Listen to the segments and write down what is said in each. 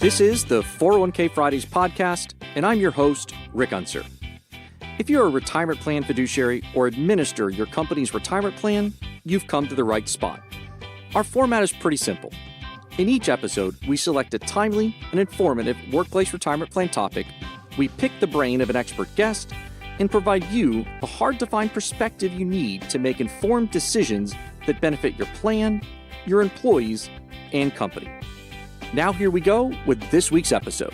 This is the 401k Fridays podcast, and I'm your host, Rick Unser. If you're a retirement plan fiduciary or administer your company's retirement plan, you've come to the right spot. Our format is pretty simple. In each episode, we select a timely and informative workplace retirement plan topic, we pick the brain of an expert guest, and provide you the hard-to-find perspective you need to make informed decisions that benefit your plan, your employees, and company. Now here we go with this week's episode.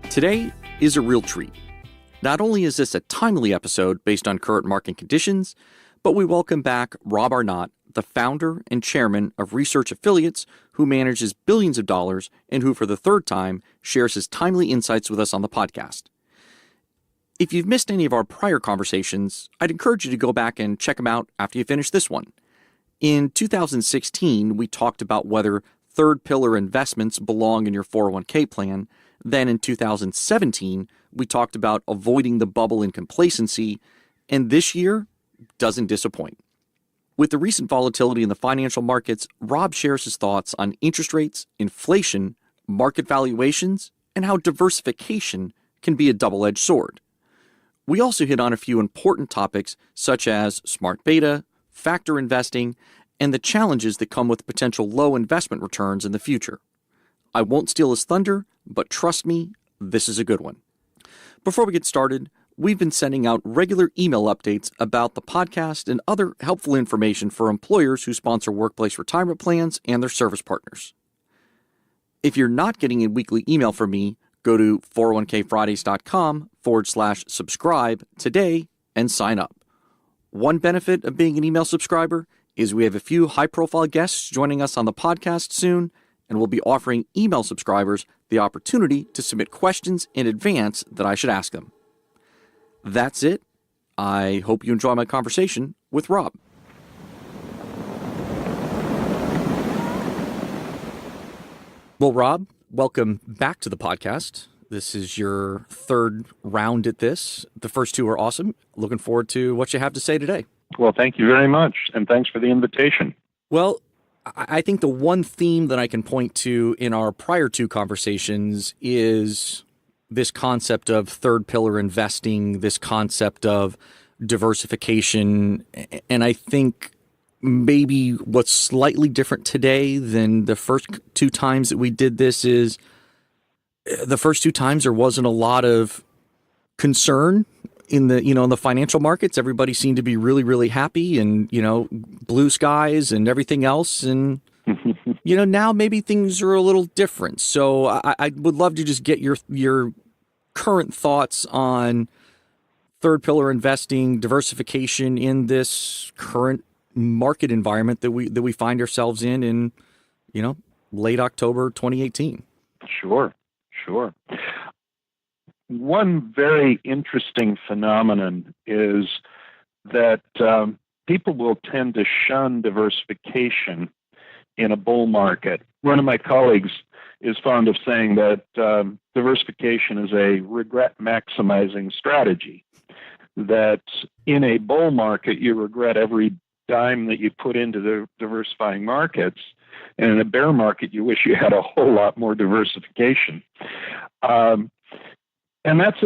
Today is a real treat. Not only is this a timely episode based on current market conditions, but we welcome back Rob Arnott, the founder and chairman of Research Affiliates, who manages billions of dollars and who for the third time shares his timely insights with us on the podcast. If you've missed any of our prior conversations, I'd encourage you to go back and check them out after you finish this one. In 2016, we talked about whether third pillar investments belong in your 401k plan. Then in 2017, we talked about avoiding the bubble in complacency. And this year doesn't disappoint. With the recent volatility in the financial markets, Rob shares his thoughts on interest rates, inflation, market valuations, and how diversification can be a double-edged sword. We also hit on a few important topics such as smart beta, factor investing, and the challenges that come with potential low investment returns in the future. I won't steal his thunder, but trust me, this is a good one. Before we get started, we've been sending out regular email updates about the podcast and other helpful information for employers who sponsor workplace retirement plans and their service partners. If you're not getting a weekly email from me, go to 401kfridays.com/subscribe today and sign up. One benefit of being an email subscriber is we have a few high-profile guests joining us on the podcast soon, and we'll be offering email subscribers the opportunity to submit questions in advance that I should ask them. That's it. I hope you enjoy my conversation with Rob. Well, Rob, welcome back to the podcast. This is your third round at this. The first two are awesome. Looking forward to what you have to say today. Well, thank you very much, and thanks for the invitation. Well, I think the one theme that I can point to in our prior two conversations is this concept of third pillar investing, this concept of diversification. And I think maybe what's slightly different today than the first two times that we did this is the first two times there wasn't a lot of concern in the financial markets. Everybody seemed to be really, really happy and, blue skies and everything else. And, now maybe things are a little different. So I would love to just get your current thoughts on third pillar investing, diversification in this current market environment that we find ourselves in, late October 2018. Sure. One very interesting phenomenon is that people will tend to shun diversification in a bull market. One of my colleagues is fond of saying that diversification is a regret maximizing strategy, that in a bull market, you regret every dime that you put into the diversifying markets, and in a bear market, you wish you had a whole lot more diversification. And that's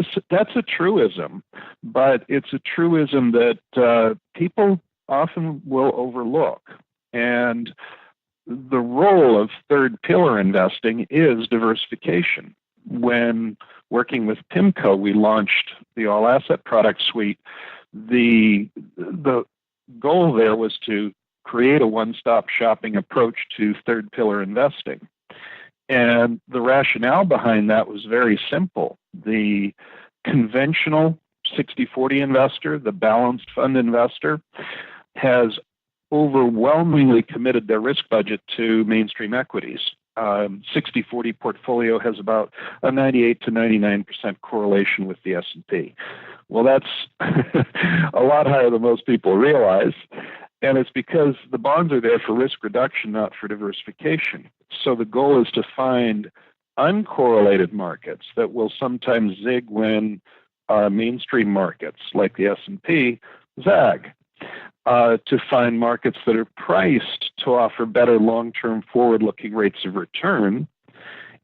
a truism, but it's a truism that people often will overlook. And the role of third pillar investing is diversification. When working with PIMCO, we launched the All Asset product suite. The goal there was to create a one-stop shopping approach to third pillar investing. And the rationale behind that was very simple. The conventional 60-40 investor, the balanced fund investor, has overwhelmingly committed their risk budget to mainstream equities. 60-40 portfolio has about a 98 to 99% correlation with the S&P. Well, that's a lot higher than most people realize. And it's because the bonds are there for risk reduction, not for diversification. So the goal is to find uncorrelated markets that will sometimes zig when mainstream markets like the S&P zag. To find markets that are priced to offer better long-term forward-looking rates of return,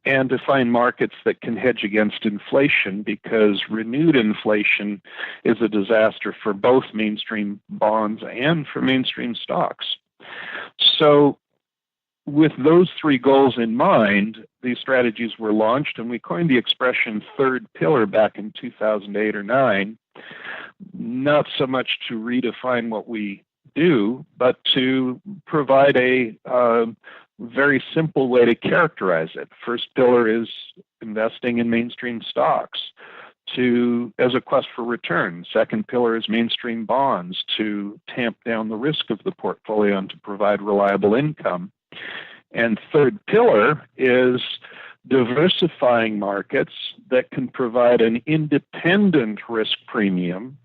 and to find markets that can hedge against inflation, because renewed inflation is a disaster for both mainstream bonds and for mainstream stocks. So with those three goals in mind, these strategies were launched, and we coined the expression third pillar back in 2008 or 9, not so much to redefine what we do, but to provide a very simple way to characterize it. First pillar is investing in mainstream stocks as a quest for return. Second pillar is mainstream bonds to tamp down the risk of the portfolio and to provide reliable income. And third pillar is diversifying markets that can provide an independent risk premium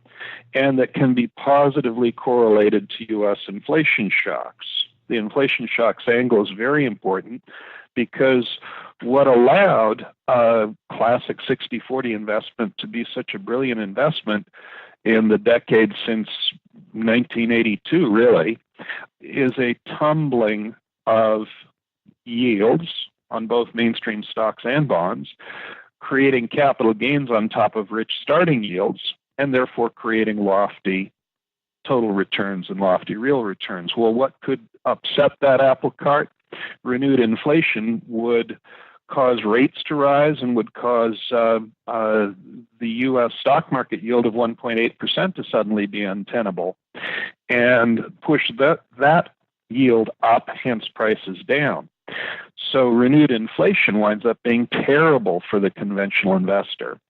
and that can be positively correlated to U.S. inflation shocks. The inflation shocks angle is very important, because what allowed a classic 60-40 investment to be such a brilliant investment in the decade since 1982, really, is a tumbling of yields on both mainstream stocks and bonds, creating capital gains on top of rich starting yields, and therefore creating lofty total returns and lofty real returns. Well, what could upset that apple cart? Renewed inflation would cause rates to rise and would cause the U.S. stock market yield of 1.8% to suddenly be untenable and push that yield up, hence prices down. So renewed inflation winds up being terrible for the conventional investor.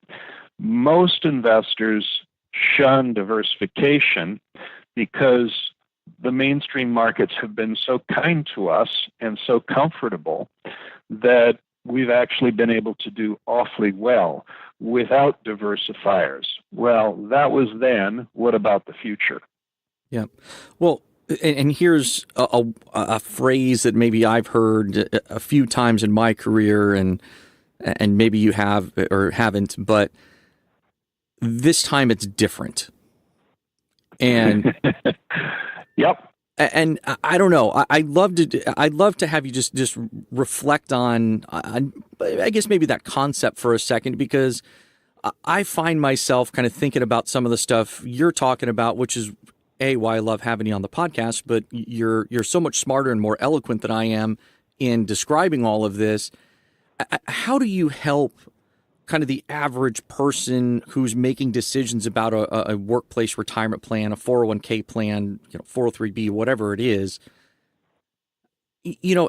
Most investors shun diversification because the mainstream markets have been so kind to us and so comfortable that we've actually been able to do awfully well without diversifiers. Well, that was then. What about the future? Yeah. Well, and here's a phrase that maybe I've heard a few times in my career, and maybe you have or haven't, but this time it's different. And yep. And I don't know. I'd love to have you just reflect on I guess maybe that concept for a second, because I find myself kind of thinking about some of the stuff you're talking about, which is why I love having you on the podcast. But you're so much smarter and more eloquent than I am in describing all of this. How do you help kind of the average person who's making decisions about a workplace retirement plan, a 401k plan, 403b, whatever it is?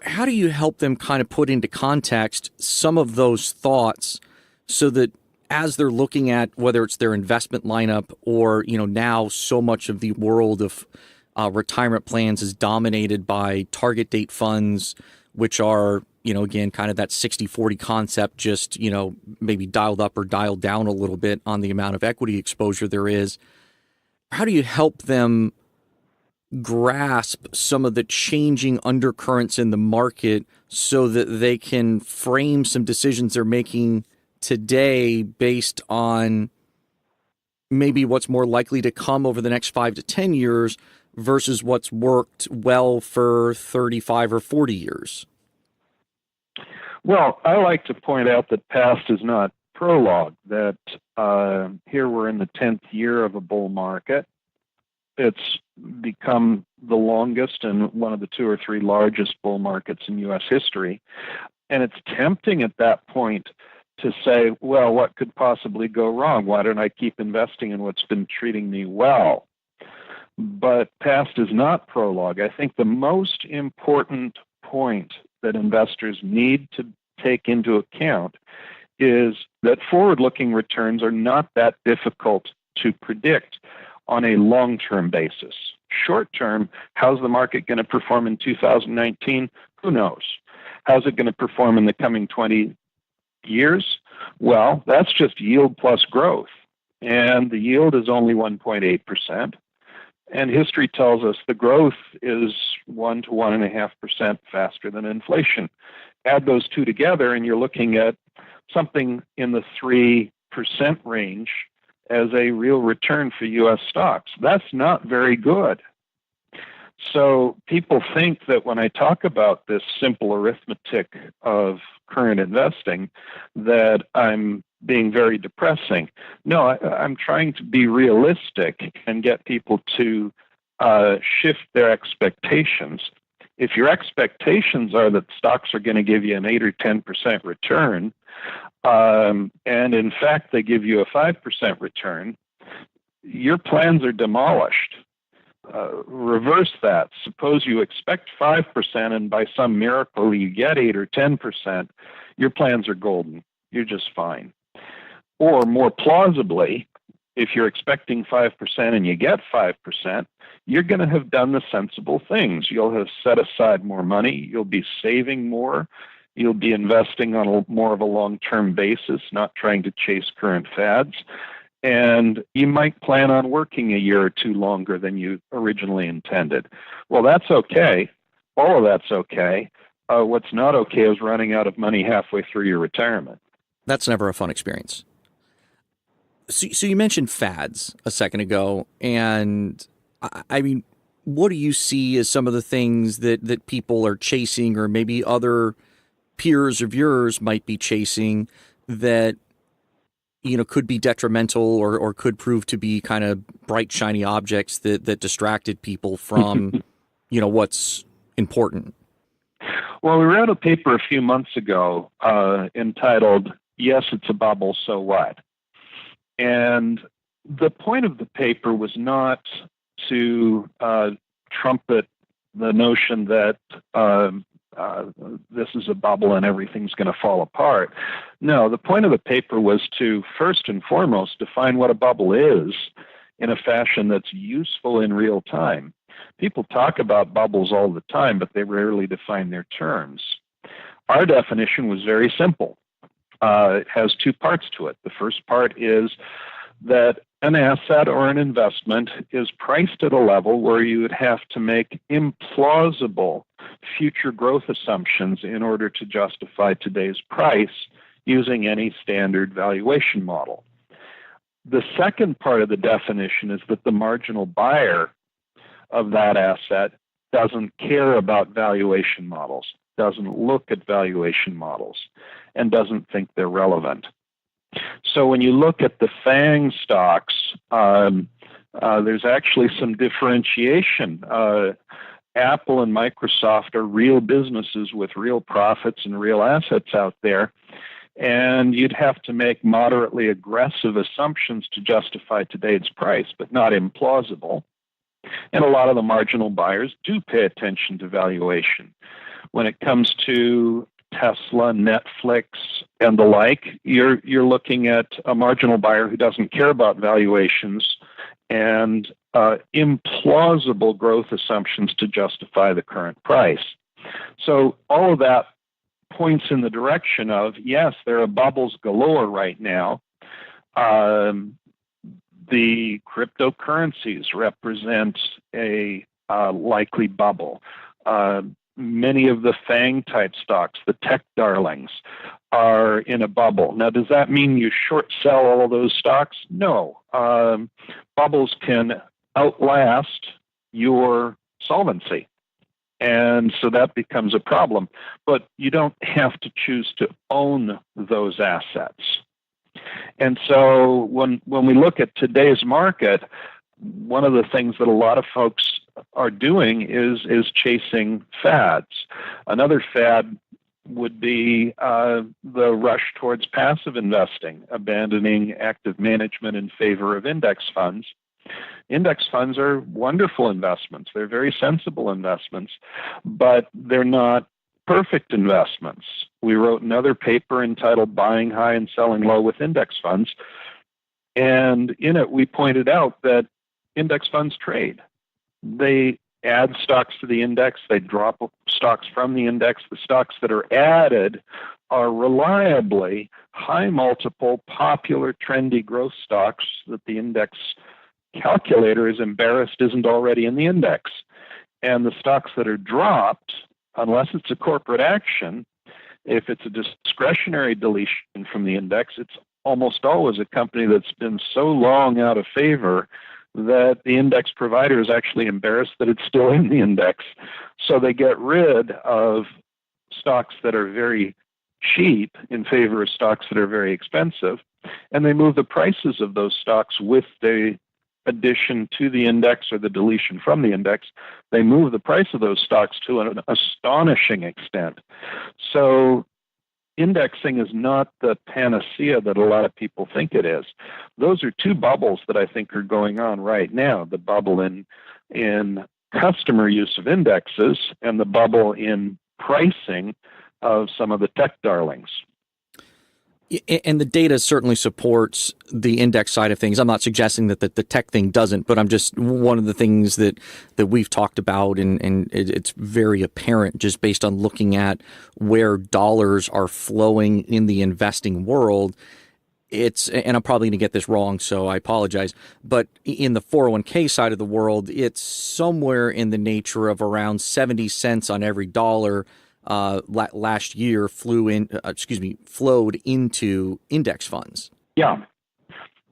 How do you help them kind of put into context some of those thoughts so that as they're looking at whether it's their investment lineup or, now so much of the world of retirement plans is dominated by target date funds, which are, again, kind of that 60-40 concept, just, maybe dialed up or dialed down a little bit on the amount of equity exposure there is. How do you help them grasp some of the changing undercurrents in the market so that they can frame some decisions they're making today based on maybe what's more likely to come over the next 5 to 10 years versus what's worked well for 35 or 40 years? Well, I like to point out that past is not prologue, that here we're in the 10th year of a bull market. It's become the longest and one of the 2 or 3 largest bull markets in U.S. history. And it's tempting at that point to say, well, what could possibly go wrong? Why don't I keep investing in what's been treating me well? But past is not prologue. I think the most important point that investors need to take into account is that forward-looking returns are not that difficult to predict on a long-term basis. Short-term, how's the market going to perform in 2019? Who knows? How's it going to perform in the coming 20 years? Well, that's just yield plus growth. And the yield is only 1.8%. And history tells us the growth is 1 to 1.5% faster than inflation. Add those two together, and you're looking at something in the 3% range as a real return for U.S. stocks. That's not very good. So people think that when I talk about this simple arithmetic of current investing, that I'm being very depressing. No, I'm trying to be realistic and get people to shift their expectations. If your expectations are that stocks are going to give you an 8 or 10% return, and in fact they give you a 5% return, your plans are demolished. Reverse that. Suppose you expect 5% and by some miracle you get 8 or 10%, your plans are golden. You're just fine. Or more plausibly, if you're expecting 5% and you get 5%, you're going to have done the sensible things. You'll have set aside more money. You'll be saving more. You'll be investing on more of a long-term basis, not trying to chase current fads. And you might plan on working a year or two longer than you originally intended. Well, that's okay. All of that's okay. What's not okay is running out of money halfway through your retirement. That's never a fun experience. So you mentioned fads a second ago, and I mean, what do you see as some of the things that people are chasing, or maybe other peers of yours might be chasing that, you know, could be detrimental or could prove to be kind of bright, shiny objects that distracted people from, you know, what's important? Well, we read a paper a few months ago entitled, "Yes, It's a Bubble, So What?" And the point of the paper was not to trumpet the notion that this is a bubble and everything's going to fall apart. No, the point of the paper was to first and foremost define what a bubble is in a fashion that's useful in real time. People talk about bubbles all the time, but they rarely define their terms. Our definition was very simple. It has two parts to it. The first part is that an asset or an investment is priced at a level where you would have to make implausible future growth assumptions in order to justify today's price using any standard valuation model. The second part of the definition is that the marginal buyer of that asset doesn't care about valuation models, doesn't look at valuation models, and doesn't think they're relevant. So when you look at the FANG stocks, there's actually some differentiation. Apple and Microsoft are real businesses with real profits and real assets out there, and you'd have to make moderately aggressive assumptions to justify today's price, but not implausible. And a lot of the marginal buyers do pay attention to valuation. When it comes to Tesla, Netflix, and the like, you're looking at a marginal buyer who doesn't care about valuations and implausible growth assumptions to justify the current price. So all of that points in the direction of, yes, there are bubbles galore right now. The cryptocurrencies represent a likely bubble. Many of the FANG-type stocks, the tech darlings, are in a bubble. Now, does that mean you short sell all of those stocks? No. Bubbles can outlast your solvency, and so that becomes a problem. But you don't have to choose to own those assets. And so when we look at today's market, one of the things that a lot of folks are doing is chasing fads. Another fad would be the rush towards passive investing, abandoning active management in favor of index funds. Index funds are wonderful investments. They're very sensible investments, but they're not perfect investments. We wrote another paper entitled Buying High and Selling Low with Index Funds, and in it we pointed out that index funds trade. They add stocks to the index, they drop stocks from the index. The stocks that are added are reliably high multiple, popular, trendy growth stocks that the index calculator is embarrassed isn't already in the index. And the stocks that are dropped, unless it's a corporate action, if it's a discretionary deletion from the index, it's almost always a company that's been so long out of favor that the index provider is actually embarrassed that it's still in the index. So they get rid of stocks that are very cheap in favor of stocks that are very expensive, and they move the prices of those stocks with the addition to the index or the deletion from the index. They move the price of those stocks to an astonishing extent. So indexing is not the panacea that a lot of people think it is. Those are two bubbles that I think are going on right now, the bubble in customer use of indexes and the bubble in pricing of some of the tech darlings. And the data certainly supports the index side of things. I'm not suggesting that the tech thing doesn't, but I'm just one of the things that we've talked about, and it's very apparent just based on looking at where dollars are flowing in the investing world. And I'm probably going to get this wrong, so I apologize, but in the 401k side of the world, it's somewhere in the nature of around 70 cents on every dollar last year flowed into index funds. Yeah.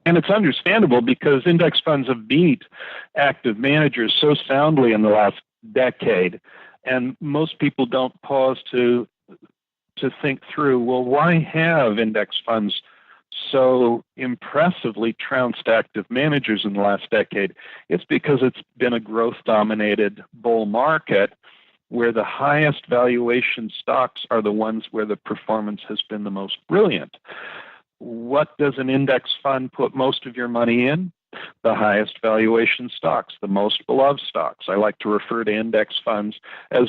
And it's understandable because index funds have beat active managers so soundly in the last decade. And most people don't pause to think through, well, why have index funds so impressively trounced active managers in the last decade? It's because it's been a growth-dominated bull market where the highest valuation stocks are the ones where the performance has been the most brilliant. What does an index fund put most of your money in? The highest valuation stocks, the most beloved stocks. I like to refer to index funds as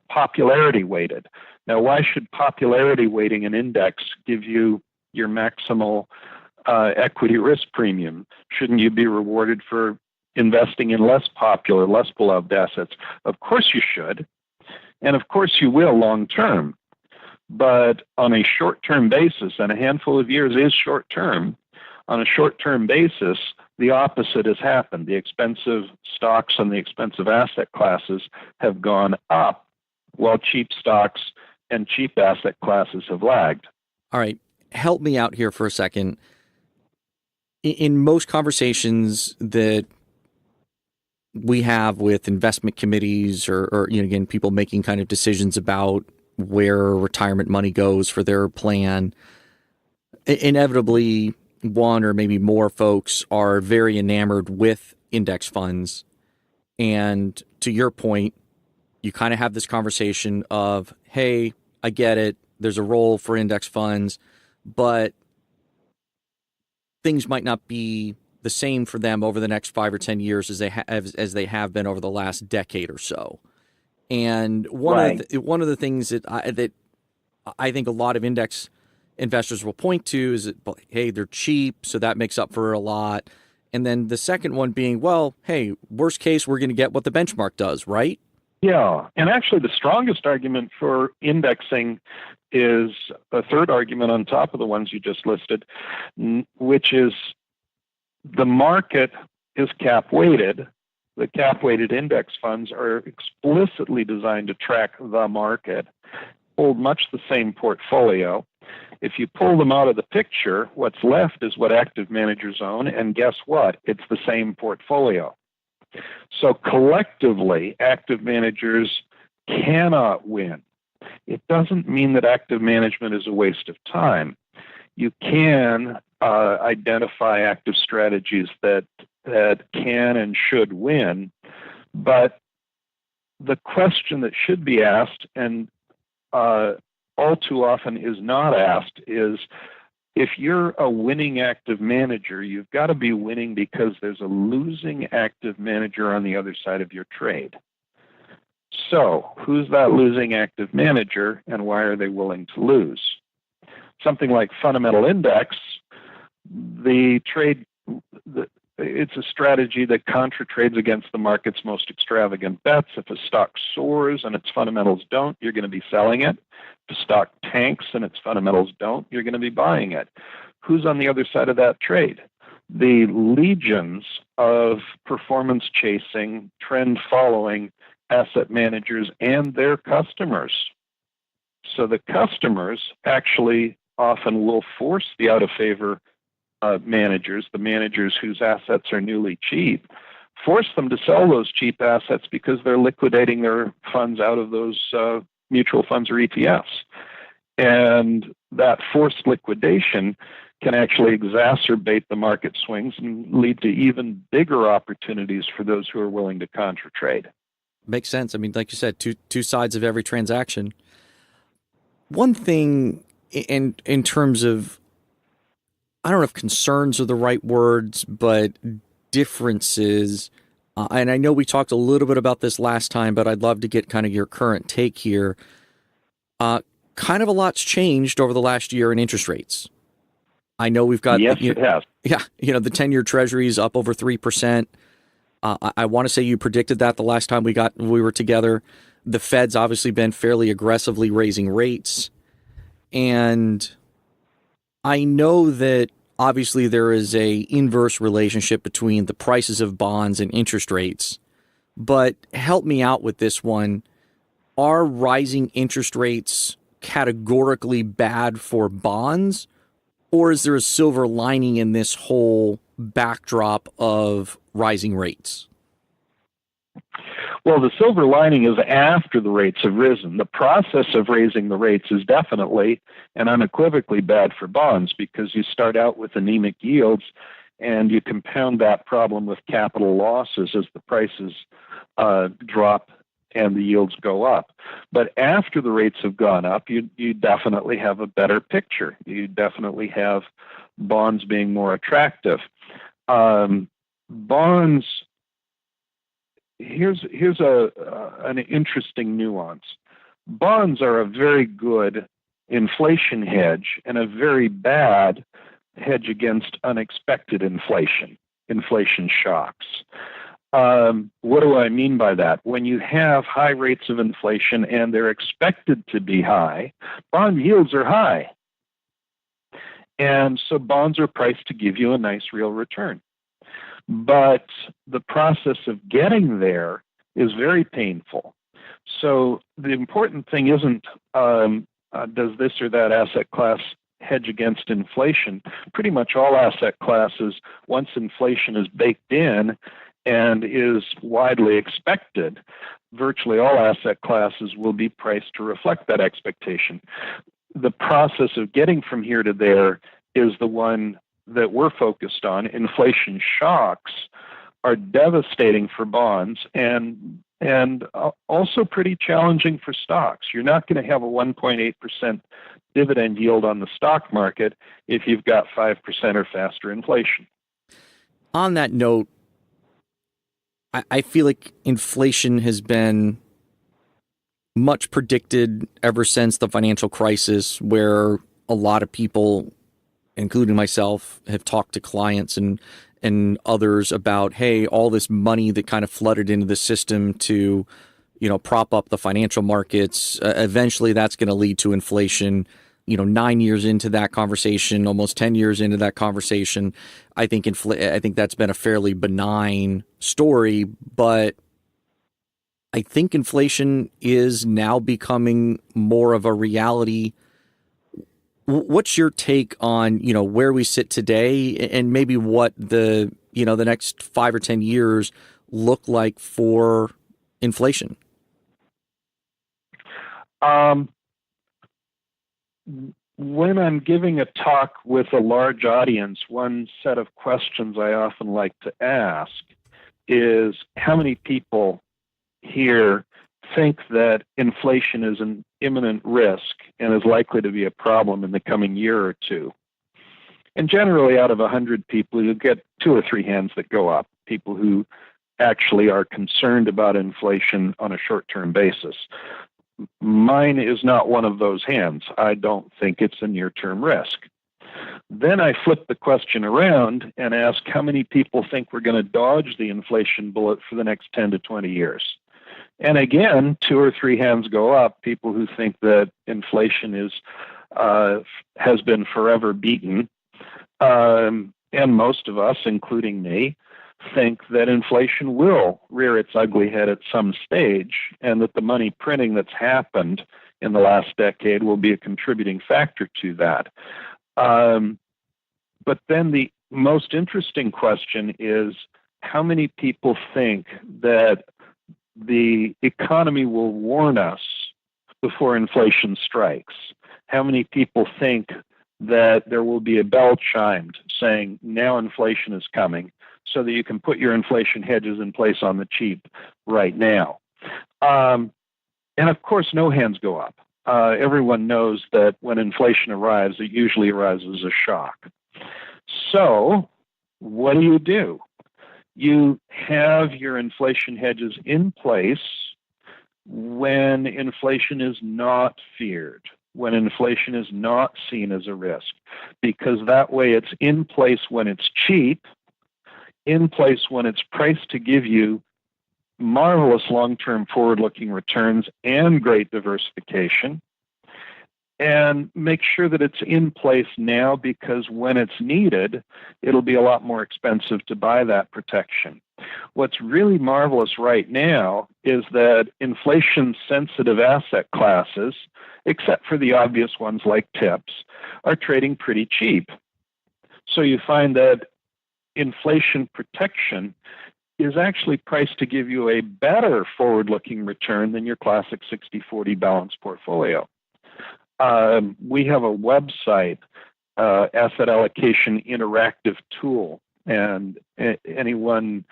popularity weighted. Now, why should popularity weighting an index give you your maximal equity risk premium? Shouldn't you be rewarded for investing in less popular, less beloved assets? Of course you should, and of course you will long term. But on a short-term basis, and a handful of years is short-term, on a short-term basis, the opposite has happened. The expensive stocks and the expensive asset classes have gone up, while cheap stocks and cheap asset classes have lagged. All right, help me out here for a second. In most conversations that we have with investment committees or again, people making kind of decisions about where retirement money goes for their plan, inevitably one or maybe more folks are very enamored with index funds. And to your point, you kind of have this conversation of, hey, I get it, there's a role for index funds, but things might not be the same for them over the next 5 or 10 years as they have been over the last decade or so. And one of the things that I think a lot of index investors will point to is that, hey, they're cheap, so that makes up for a lot. And then the second one being, well, hey, worst case, we're going to get what the benchmark does, right? Yeah, and actually the strongest argument for indexing is a third argument on top of the ones you just listed, which is the market is cap-weighted. The cap-weighted index funds are explicitly designed to track the market, hold much the same portfolio. If you pull them out of the picture, what's left is what active managers own, and guess what? It's the same portfolio. So collectively, active managers cannot win. It doesn't mean that active management is a waste of time. You can identify active strategies that can and should win, but the question that should be asked, and all too often is not asked, is if you're a winning active manager, you've got to be winning because there's a losing active manager on the other side of your trade. So who's that losing active manager, and why are they willing to lose? Something like fundamental index, it's a strategy that contra-trades against the market's most extravagant bets. If a stock soars and its fundamentals don't, you're going to be selling it. If a stock tanks and its fundamentals don't, you're going to be buying it. Who's on the other side of that trade? The legions of performance-chasing, trend-following asset managers and their customers. So the customers actually often will force the out-of-favor managers, the managers whose assets are newly cheap, force them to sell those cheap assets because they're liquidating their funds out of those mutual funds or ETFs. And that forced liquidation can actually exacerbate the market swings and lead to even bigger opportunities for those who are willing to contra trade. Makes sense. I mean, like you said, two sides of every transaction. One thing in terms of, I don't know if concerns are the right words, but differences. And I know we talked a little bit about this last time, but I'd love to get kind of your current take here. Kind of a lot's changed over the last year in interest rates. I know we've got... Yes, it has. Yeah, the 10-year Treasury is up over 3%. I want to say you predicted that the last time we were together. The Fed's obviously been fairly aggressively raising rates. And I know that obviously there is a inverse relationship between the prices of bonds and interest rates. But help me out with this one. Are rising interest rates categorically bad for bonds? Or is there a silver lining in this whole backdrop of rising rates? Well, the silver lining is after the rates have risen. The process of raising the rates is definitely and unequivocally bad for bonds because you start out with anemic yields and you compound that problem with capital losses as the prices drop and the yields go up. But after the rates have gone up, you definitely have a better picture. You definitely have bonds being more attractive. Bonds, here's an interesting nuance. Bonds are a very good inflation hedge and a very bad hedge against unexpected inflation shocks. What do I mean by that? When you have high rates of inflation and they're expected to be high, bond yields are high. And so bonds are priced to give you a nice real return. But the process of getting there is very painful. So the important thing isn't does this or that asset class hedge against inflation. Pretty much all asset classes, once inflation is baked in and is widely expected, virtually all asset classes will be priced to reflect that expectation. The process of getting from here to there is the one that we're focused on. Inflation shocks are devastating for bonds and also pretty challenging for stocks. You're not going to have a 1.8% dividend yield on the stock market if you've got 5% or faster inflation. On that note, I feel like inflation has been much predicted ever since the financial crisis, where a lot of people, including myself, have talked to clients and others about, hey, all this money that kind of flooded into the system to, prop up the financial markets, eventually that's going to lead to inflation. 9 years into that conversation, almost 10 years into that conversation, I think that's been a fairly benign story, but I think inflation is now becoming more of a reality. What's your take on, where we sit today and maybe what the next 5 or 10 years look like for inflation? When I'm giving a talk with a large audience, one set of questions I often like to ask is how many people here think that inflation is an imminent risk and is likely to be a problem in the coming year or two. And generally, out of 100 people, you'll get 2 or 3 hands that go up, people who actually are concerned about inflation on a short-term basis. Mine is not one of those hands. I don't think it's a near-term risk. Then I flip the question around and ask how many people think we're going to dodge the inflation bullet for the next 10 to 20 years. And again, 2 or 3 hands go up, people who think that inflation has been forever beaten. And most of us, including me, think that inflation will rear its ugly head at some stage and that the money printing that's happened in the last decade will be a contributing factor to that. But then the most interesting question is how many people think that the economy will warn us before inflation strikes? How many people think that there will be a bell chimed saying now inflation is coming so that you can put your inflation hedges in place on the cheap right now? And of course, no hands go up. Everyone knows that when inflation arrives, it usually arrives as a shock. So what do? You have your inflation hedges in place when inflation is not feared, when inflation is not seen as a risk, because that way it's in place when it's cheap, in place when it's priced to give you marvelous long-term forward-looking returns and great diversification, and make sure that it's in place now, because when it's needed, it'll be a lot more expensive to buy that protection. What's really marvelous right now is that inflation-sensitive asset classes, except for the obvious ones like TIPS, are trading pretty cheap. So you find that inflation protection is actually priced to give you a better forward-looking return than your classic 60-40 balanced portfolio. We have a website, asset allocation interactive tool, and anyone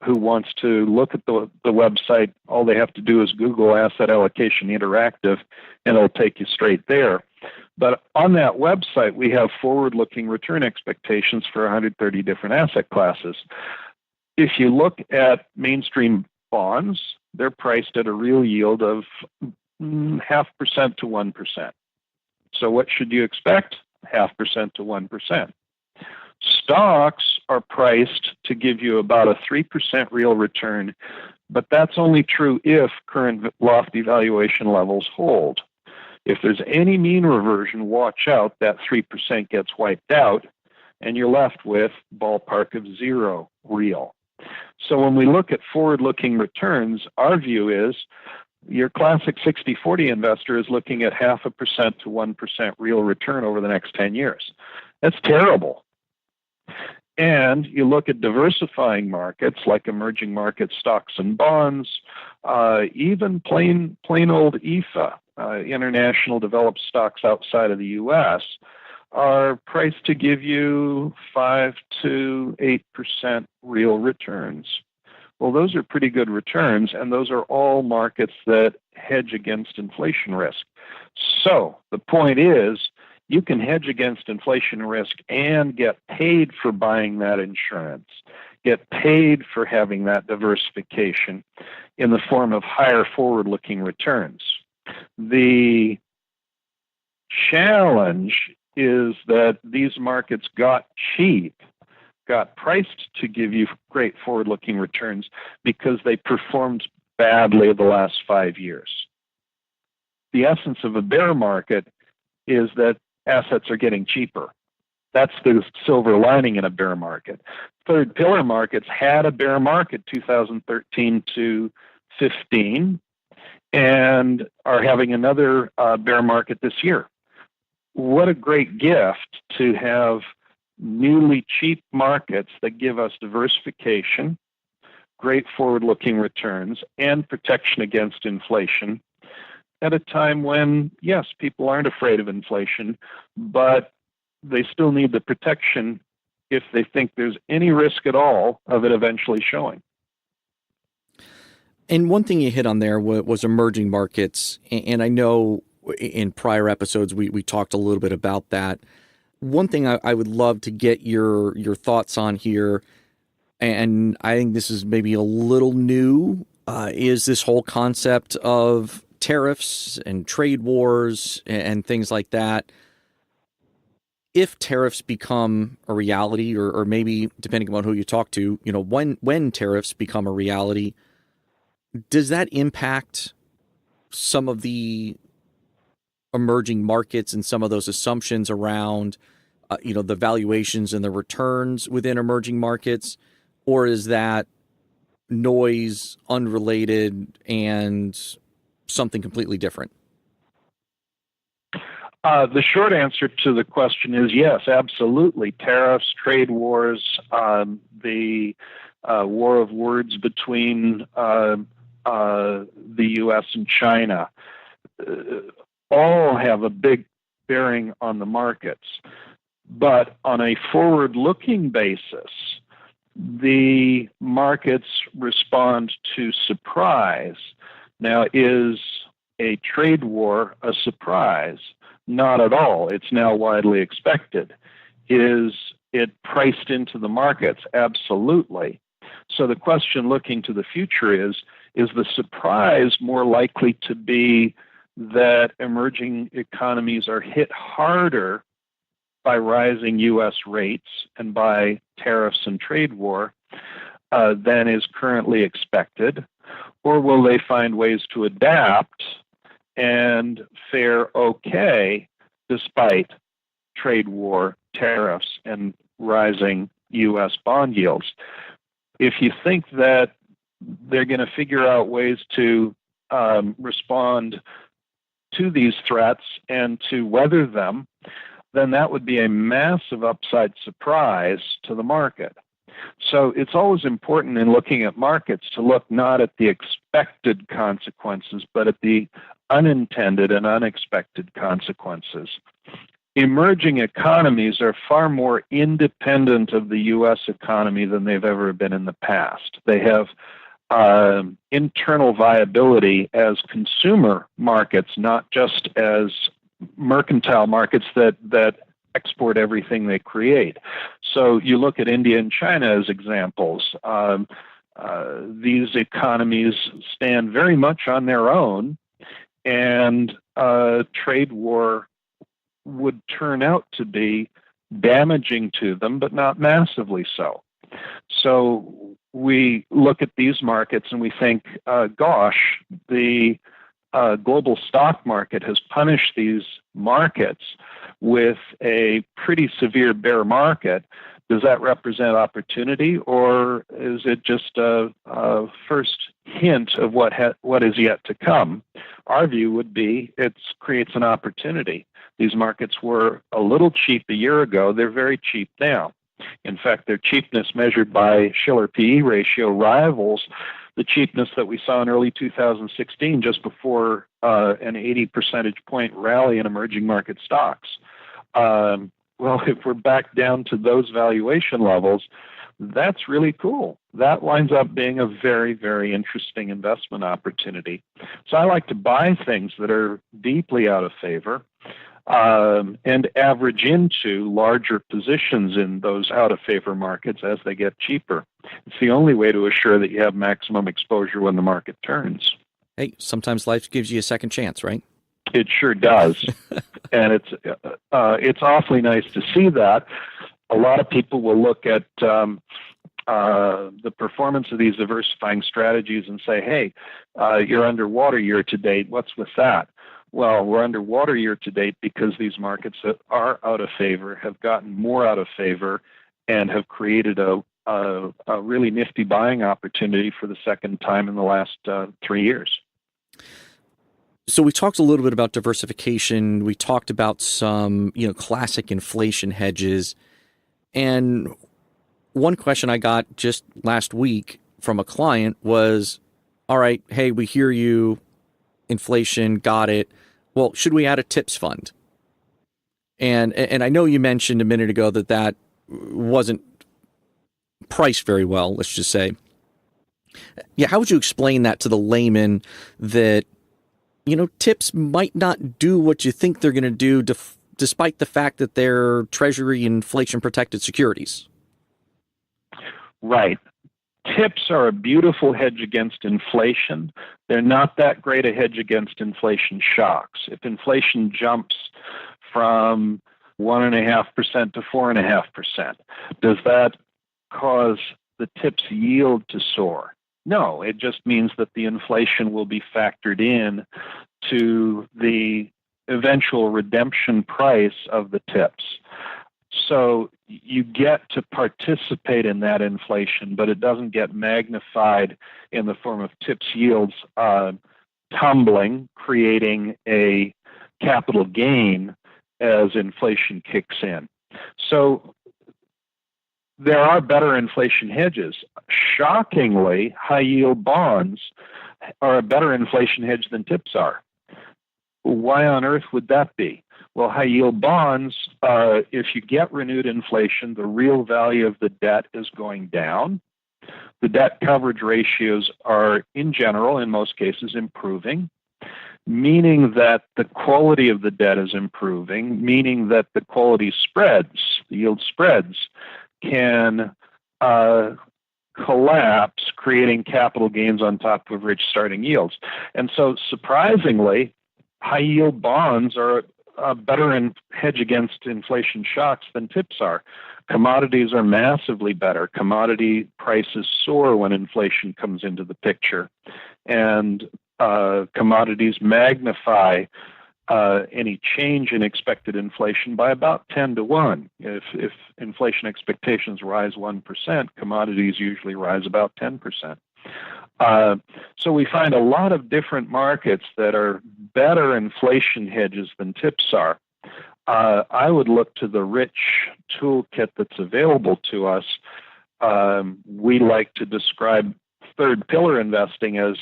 who wants to look at the website, all they have to do is Google asset allocation interactive, and it'll take you straight there. But on that website, we have forward-looking return expectations for 130 different asset classes. If you look at mainstream bonds, they're priced at a real yield of 0.5% to 1%. So what should you expect? 0.5% to 1%. Stocks are priced to give you about a 3% real return, but that's only true if current lofty valuation levels hold. If there's any mean reversion, watch out, that 3% gets wiped out, and you're left with ballpark of zero real. So when we look at forward-looking returns, our view is your classic 60-40 investor is looking at 0.5% to 1% real return over the next 10 years. That's terrible. And you look at diversifying markets like emerging market stocks and bonds, even plain old IFA, international developed stocks outside of the U.S., are priced to give you 5 to 8% real returns. Well, those are pretty good returns, and those are all markets that hedge against inflation risk. So the point is, you can hedge against inflation risk and get paid for buying that insurance, get paid for having that diversification in the form of higher forward-looking returns. The challenge is that these markets got cheap, got priced to give you great forward-looking returns because they performed badly the last 5 years. The essence of a bear market is that assets are getting cheaper. That's the silver lining in a bear market. Third pillar markets had a bear market 2013 to 15 and are having another bear market this year. What a great gift to have newly cheap markets that give us diversification, great forward-looking returns, and protection against inflation at a time when, yes, people aren't afraid of inflation, but they still need the protection if they think there's any risk at all of it eventually showing. And one thing you hit on there was emerging markets, and I know in prior episodes we talked a little bit about that. One thing I would love to get your thoughts on here, and I think this is maybe a little new, is this whole concept of tariffs and trade wars and things like that. If tariffs become a reality, or maybe depending on who you talk to, when tariffs become a reality, does that impact some of the emerging markets and some of those assumptions around, the valuations and the returns within emerging markets? Or is that noise, unrelated, and something completely different? The short answer to the question is yes, absolutely. Tariffs, trade wars, the war of words between the U.S. and China, all have a big bearing on the markets. But on a forward-looking basis, the markets respond to surprise. Now, is a trade war a surprise? Not at all. It's now widely expected. Is it priced into the markets? Absolutely. So the question looking to the future is the surprise more likely to be that emerging economies are hit harder by rising U.S. rates and by tariffs and trade war than is currently expected? Or will they find ways to adapt and fare okay despite trade war, tariffs, and rising U.S. bond yields? If you think that they're going to figure out ways to respond to these threats and to weather them, then that would be a massive upside surprise to the market. So it's always important in looking at markets to look not at the expected consequences, but at the unintended and unexpected consequences. Emerging economies are far more independent of the U.S. economy than they've ever been in the past. They have internal viability as consumer markets, not just as mercantile markets that export everything they create. So you look at India and China as examples. These economies stand very much on their own, and trade war would turn out to be damaging to them, but not massively so. So we look at these markets and we think, gosh, the global stock market has punished these markets with a pretty severe bear market. Does that represent opportunity, or is it just a first hint of what is yet to come? Our view would be it creates an opportunity. These markets were a little cheap a year ago. They're very cheap now. In fact, their cheapness measured by Shiller PE ratio rivals the cheapness that we saw in early 2016, just before an 80 percentage point rally in emerging market stocks. Well, if we're back down to those valuation levels, that's really cool. That winds up being a very, very interesting investment opportunity. So I like to buy things that are deeply out of favor and average into larger positions in those out of favor markets as they get cheaper. It's the only way to assure that you have maximum exposure when the market turns. Hey, sometimes life gives you a second chance, right? It sure does. And it's awfully nice to see that. A lot of people will look at the performance of these diversifying strategies and say, hey, you're underwater year to date. What's with that? Well, we're underwater year to date because these markets that are out of favor have gotten more out of favor and have created a really nifty buying opportunity for the second time in the last 3 years. So we talked a little bit about diversification. We talked about some, classic inflation hedges. And one question I got just last week from a client was, all right, hey, we hear you, inflation, got it. Well, should we add a tips fund? And I know you mentioned a minute ago that wasn't priced very well, let's just say. Yeah, how would you explain that to the layman that, tips might not do what you think they're going to do despite the fact that they're Treasury inflation-protected securities? Right. Tips are a beautiful hedge against inflation. They're not that great a hedge against inflation shocks. If inflation jumps from 1.5% to 4.5%, does that cause the tips yield to soar? No, it just means that the inflation will be factored in to the eventual redemption price of the tips. So you get to participate in that inflation, but it doesn't get magnified in the form of tips yields tumbling, creating a capital gain as inflation kicks in. So there are better inflation hedges. Shockingly, high yield bonds are a better inflation hedge than TIPS are. Why on earth would that be? Well, high yield bonds, if you get renewed inflation, the real value of the debt is going down. The debt coverage ratios are, in general, in most cases, improving, meaning that the quality of the debt is improving, meaning that the quality spreads, the yield spreads, can collapse, creating capital gains on top of rich starting yields. And so, surprisingly, high yield bonds are a better hedge against inflation shocks than TIPS are. Commodities are massively better. Commodity prices soar when inflation comes into the picture. And commodities magnify any change in expected inflation by about 10 to 1. If inflation expectations rise 1%, commodities usually rise about 10%. So we find a lot of different markets that are better inflation hedges than TIPS are. I would look to the rich toolkit that's available to us. We like to describe third pillar investing as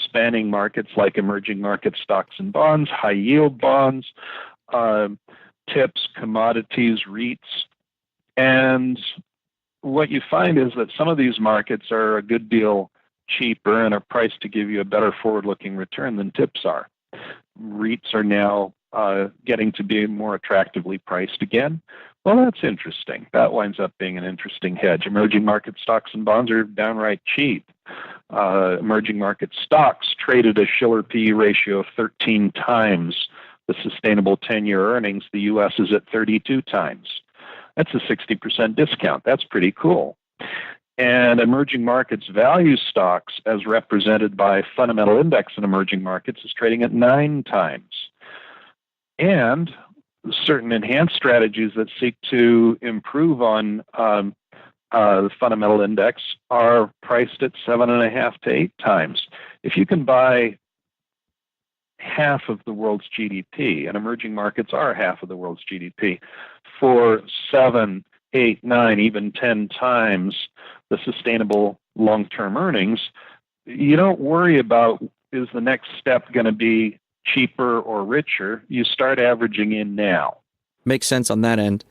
spanning markets like emerging market stocks and bonds, high yield bonds, TIPS, commodities, REITs. And what you find is that some of these markets are a good deal cheaper and are priced to give you a better forward-looking return than TIPS are. REITs are now getting to be more attractively priced again. Well, that's interesting. That winds up being an interesting hedge. Emerging market stocks and bonds are downright cheap. Emerging market stocks traded a Shiller PE ratio of 13 times the sustainable 10-year earnings. The U.S. is at 32 times. That's a 60% discount. That's pretty cool. And emerging markets value stocks, as represented by fundamental index in emerging markets, is trading at 9 times. And certain enhanced strategies that seek to improve on the fundamental index are priced at 7.5 to 8 times. If you can buy half of the world's GDP, and emerging markets are half of the world's GDP, for 7, 8, 9, even 10 times the sustainable long-term earnings, you don't worry about, is the next step going to be cheaper or richer? You start averaging in now. Makes sense on that end.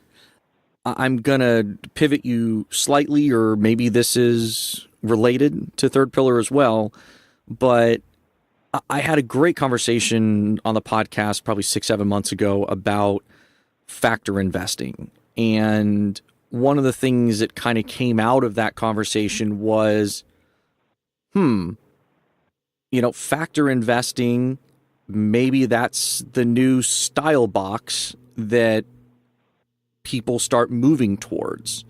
I'm going to pivot you slightly, or maybe this is related to third pillar as well, but I had a great conversation on the podcast probably 6-7 months ago about factor investing. And one of the things that kind of came out of that conversation was, factor investing, maybe that's the new style box that people start moving towards.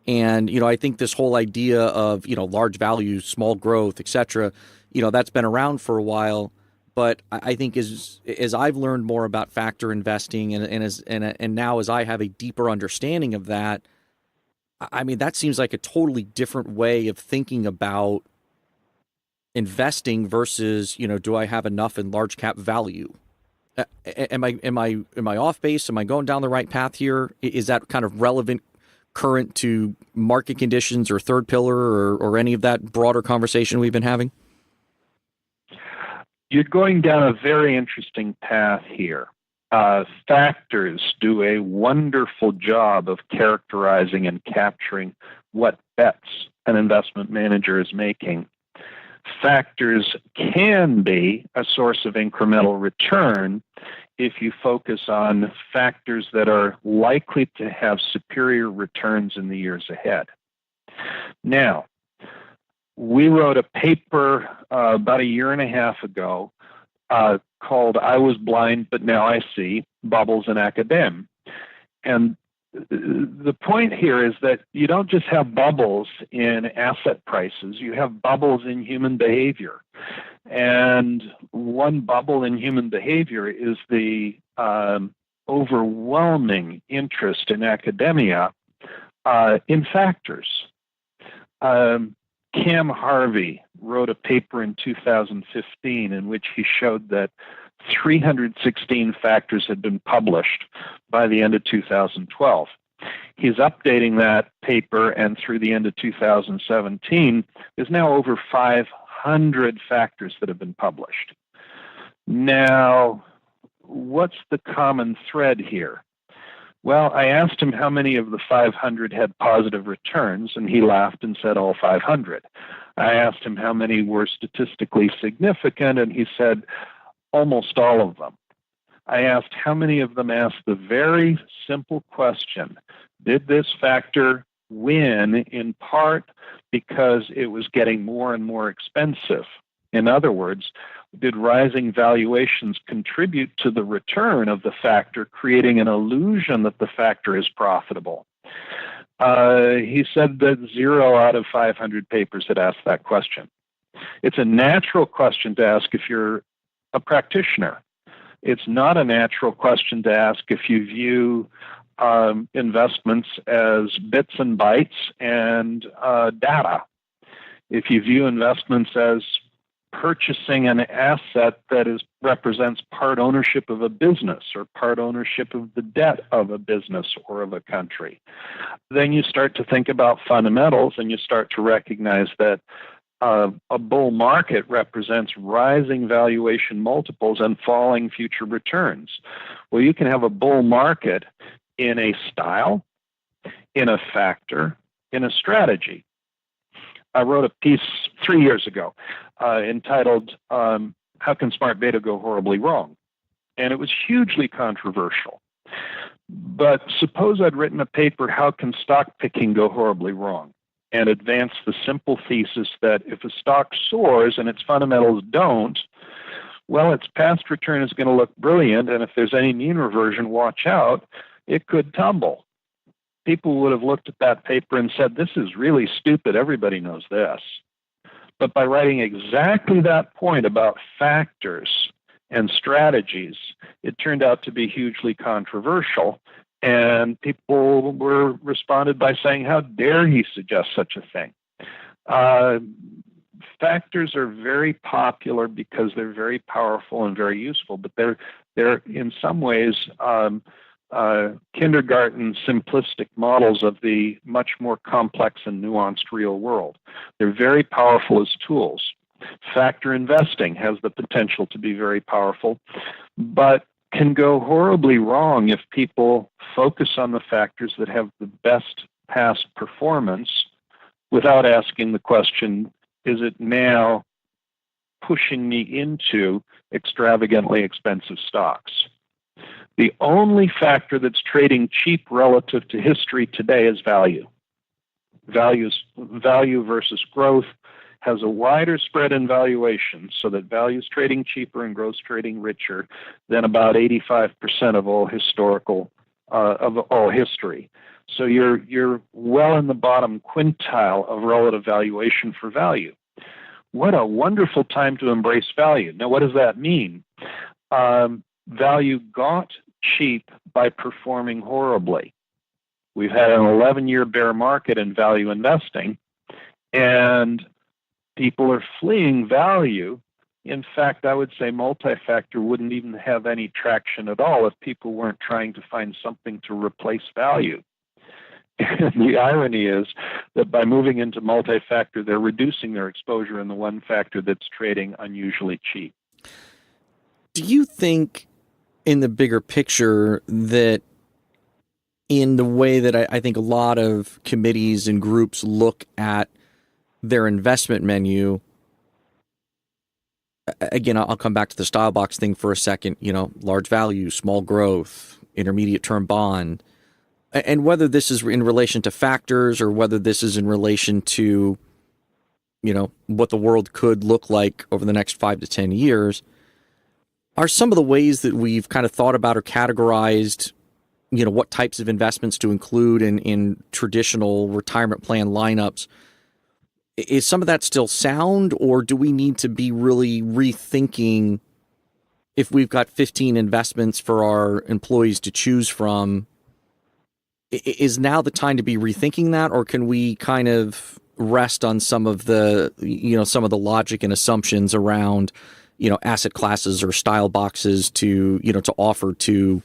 And, I think this whole idea of, large value, small growth, et cetera, that's been around for a while. But I think as I've learned more about factor investing and now as I have a deeper understanding of that, I mean, that seems like a totally different way of thinking about investing versus, do I have enough in large cap value? Am I off base? Am I going down the right path here? Is that kind of relevant current to market conditions or third pillar or any of that broader conversation we've been having? You're going down a very interesting path here. Factors do a wonderful job of characterizing and capturing what bets an investment manager is making. Factors can be a source of incremental return if you focus on factors that are likely to have superior returns in the years ahead. Now, we wrote a paper about 1.5 years ago called "I Was Blind, But Now I See: Bubbles in Academ." And the point here is that you don't just have bubbles in asset prices, you have bubbles in human behavior. And one bubble in human behavior is the overwhelming interest in academia in factors. Cam Harvey wrote a paper in 2015 in which he showed that 316 factors had been published by the end of 2012. He's updating that paper, and through the end of 2017, there's now over 500 factors that have been published. Now, what's the common thread here? Well, I asked him how many of the 500 had positive returns, and he laughed and said all 500. I asked him how many were statistically significant, and he said almost all of them. I asked how many of them asked the very simple question, did this factor win in part because it was getting more and more expensive? In other words, did rising valuations contribute to the return of the factor, creating an illusion that the factor is profitable? He said that 0 out of 500 papers had asked that question. It's a natural question to ask if you're a practitioner. It's not a natural question to ask if you view investments as bits and bytes and data. If you view investments as purchasing an asset that represents part ownership of a business or part ownership of the debt of a business or of a country, then you start to think about fundamentals and you start to recognize that a bull market represents rising valuation multiples and falling future returns. Well, you can have a bull market in a style, in a factor, in a strategy. I wrote a piece 3 years ago entitled, How Can Smart Beta Go Horribly Wrong? And it was hugely controversial. But suppose I'd written a paper, How Can Stock Picking Go Horribly Wrong? And advance the simple thesis that if a stock soars and its fundamentals don't, well, its past return is going to look brilliant, and if there's any mean reversion, watch out, it could tumble. People would have looked at that paper and said, this is really stupid, everybody knows this. But by writing exactly that point about factors and strategies, it turned out to be hugely controversial. And people responded by saying, how dare he suggest such a thing? Factors are very popular because they're very powerful and very useful, but they're in some ways kindergarten simplistic models of the much more complex and nuanced real world. They're very powerful as tools. Factor investing has the potential to be very powerful, but can go horribly wrong if people focus on the factors that have the best past performance without asking the question, is it now pushing me into extravagantly expensive stocks? The only factor that's trading cheap relative to history today is value. Value versus growth has a wider spread in valuation, so that value is trading cheaper and growth trading richer than about 85% of all history. So you're well in the bottom quintile of relative valuation for value. What a wonderful time to embrace value. Now, what does that mean? Value got cheap by performing horribly. We've had an 11-year bear market in value investing, and people are fleeing value. In fact, I would say multi-factor wouldn't even have any traction at all if people weren't trying to find something to replace value. And the irony is that by moving into multi-factor, they're reducing their exposure in the one factor that's trading unusually cheap. Do you think, in the bigger picture, that in the way that I think a lot of committees and groups look at their investment menu, again, I'll come back to the style box thing for a second, large value, small growth, intermediate term bond, and whether this is in relation to factors or whether this is in relation to, what the world could look like over the next 5 to 10 years, are some of the ways that we've kind of thought about or categorized, what types of investments to include in traditional retirement plan lineups. Is some of that still sound, or do we need to be really rethinking if we've got 15 investments for our employees to choose from? Is now the time to be rethinking that, or can we kind of rest on some of the, some of the logic and assumptions around asset classes or style boxes to offer to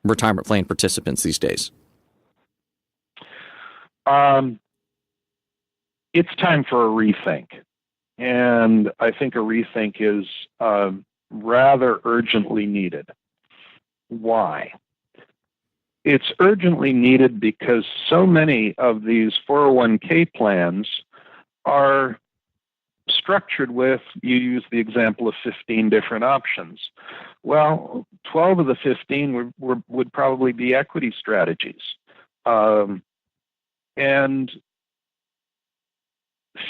retirement plan participants these days? It's time for a rethink. And I think a rethink is rather urgently needed. Why? It's urgently needed because so many of these 401k plans are structured with, you use the example of 15 different options. Well, 12 of the 15 would probably be equity strategies. And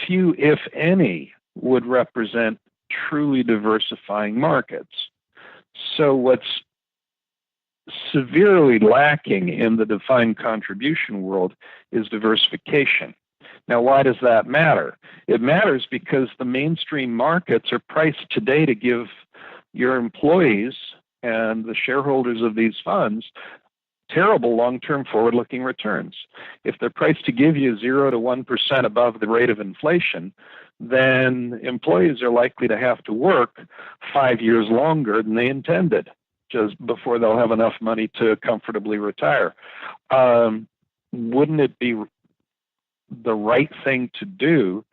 few, if any, would represent truly diversifying markets. So what's severely lacking in the defined contribution world is diversification. Now, why does that matter? It matters because the mainstream markets are priced today to give your employees and the shareholders of these funds terrible long-term forward-looking returns. If they're priced to give you 0 to 1% above the rate of inflation, then employees are likely to have to work 5 years longer than they intended, just before they'll have enough money to comfortably retire. Wouldn't it be the right thing to do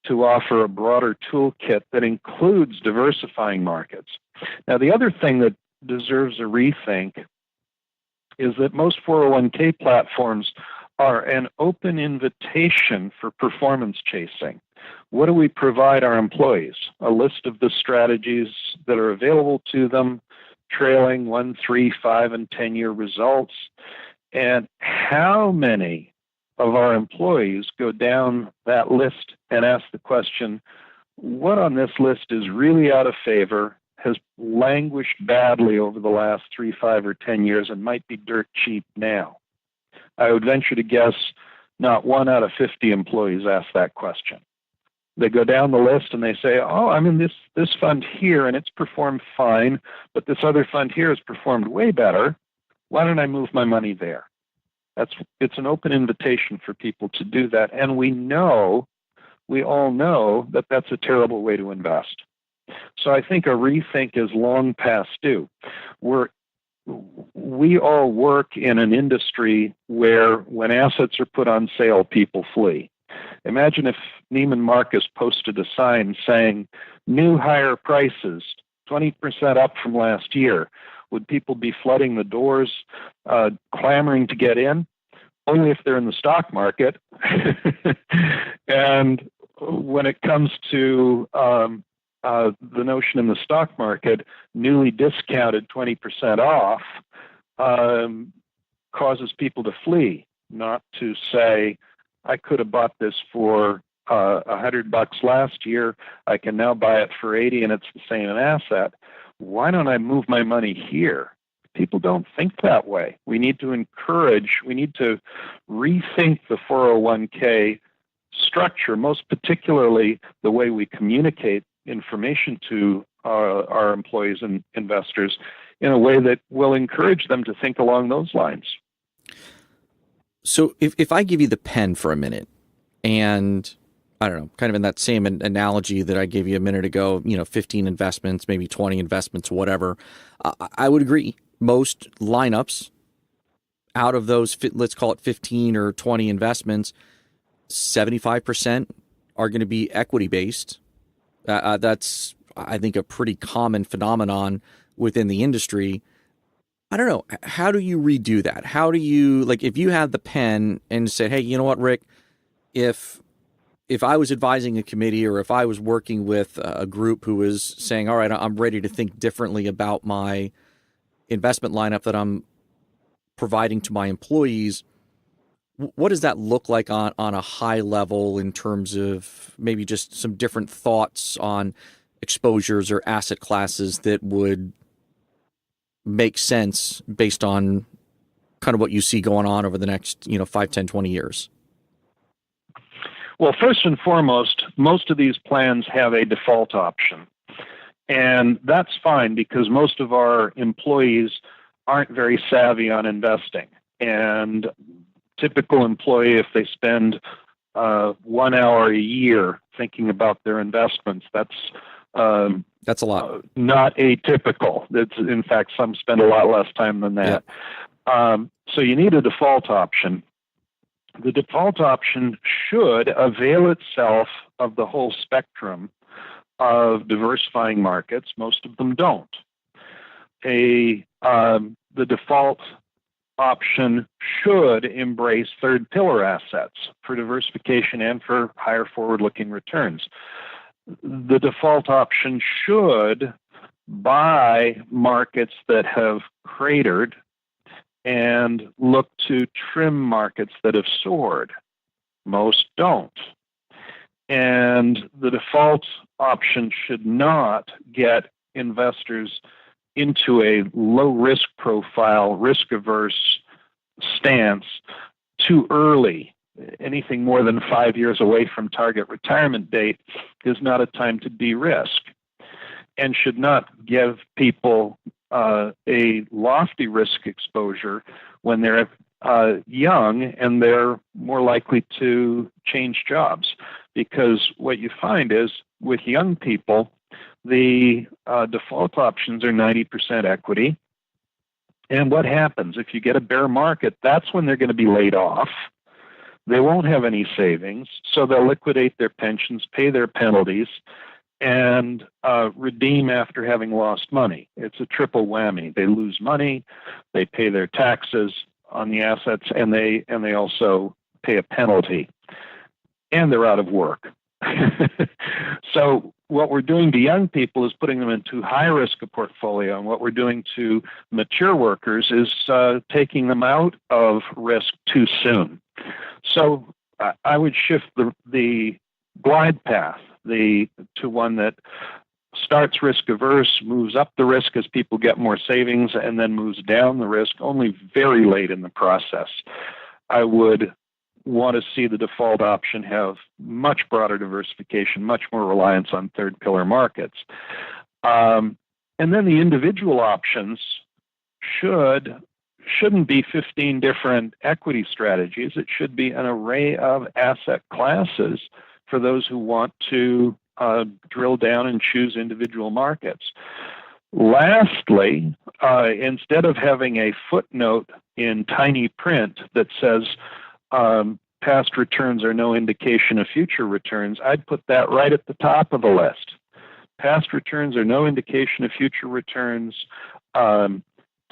to offer a broader toolkit that includes diversifying markets? Now, the other thing that deserves a rethink is that most 401k platforms are an open invitation for performance chasing. What do we provide our employees? A list of the strategies that are available to them, trailing 1, 3, 5, and 10-year results. And how many of our employees go down that list and ask the question, what on this list is really out of favor, has languished badly over the last 3, 5, or 10 years, and might be dirt cheap now? I would venture to guess not 1 out of 50 employees ask that question. They go down the list and they say, oh, I'm in this fund here and it's performed fine, but this other fund here has performed way better. Why don't I move my money there? It's an open invitation for people to do that. And we all know that that's a terrible way to invest. So I think a rethink is long past due. We all work in an industry where when assets are put on sale, people flee. Imagine if Neiman Marcus posted a sign saying, new higher prices, 20% up from last year. Would people be flooding the doors, clamoring to get in? Only if they're in the stock market. And when it comes to the notion in the stock market, newly discounted 20% off causes people to flee, not to say, I could have bought this for $100 last year. I can now buy it for 80 and it's the same asset. Why don't I move my money here? People don't think that way. We need to rethink the 401k structure, most particularly the way we communicate information to our employees and investors in a way that will encourage them to think along those lines. So if I give you the pen for a minute, and I don't know, kind of in that same analogy that I gave you a minute ago, 15 investments, maybe 20 investments, whatever, I would agree. Most lineups out of those, let's call it 15 or 20 investments, 75% are going to be equity based. That's, I think, a pretty common phenomenon within the industry. I don't know. How do you redo that? How do you, if you had the pen and said, hey, you know what, Rick, if I was advising a committee or if I was working with a group who was saying, all right, I'm ready to think differently about my investment lineup that I'm providing to my employees, what does that look like on a high level in terms of maybe just some different thoughts on exposures or asset classes that would make sense based on kind of what you see going on over the next 5, 10, 20 years? Well, first and foremost, most of these plans have a default option. And that's fine because most of our employees aren't very savvy on investing. And typical employee, if they spend 1 hour a year thinking about their investments, that's That's a lot. Not atypical. It's, in fact, some spend a lot less time than that. So you need a default option. The default option should avail itself of the whole spectrum of diversifying markets. Most of them don't. The default option should embrace third pillar assets for diversification and for higher forward-looking returns. The default option should buy markets that have cratered and look to trim markets that have soared. Most don't. And the default option should not get investors into a low risk profile, risk averse stance too early. Anything more than 5 years away from target retirement date is not a time to de-risk, and should not give people a lofty risk exposure when they're young and they're more likely to change jobs. Because what you find is with young people, the default options are 90% equity. And what happens? If you get a bear market, that's when they're going to be laid off. They won't have any savings, so they'll liquidate their pensions, pay their penalties, and redeem after having lost money. It's a triple whammy. They lose money, they pay their taxes on the assets, and they also pay a penalty, and they're out of work. So what we're doing to young people is putting them into high risk a portfolio, and what we're doing to mature workers is taking them out of risk too soon. So I would shift the glide path to one that starts risk averse, moves up the risk as people get more savings, and then moves down the risk only very late in the process. I would want to see the default option have much broader diversification, much more reliance on third pillar markets. And then the individual options shouldn't be 15 different equity strategies. It should be an array of asset classes for those who want to drill down and choose individual markets. Lastly, instead of having a footnote in tiny print that says past returns are no indication of future returns, I'd put that right at the top of the list. Past returns are no indication of future returns.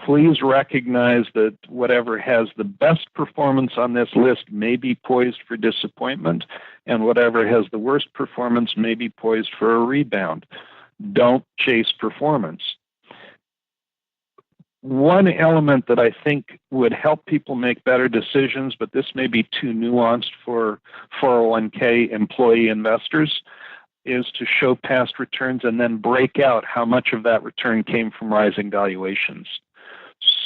Please recognize that whatever has the best performance on this list may be poised for disappointment, and whatever has the worst performance may be poised for a rebound. Don't chase performance. One element that I think would help people make better decisions, but this may be too nuanced for 401k employee investors, is to show past returns and then break out how much of that return came from rising valuations.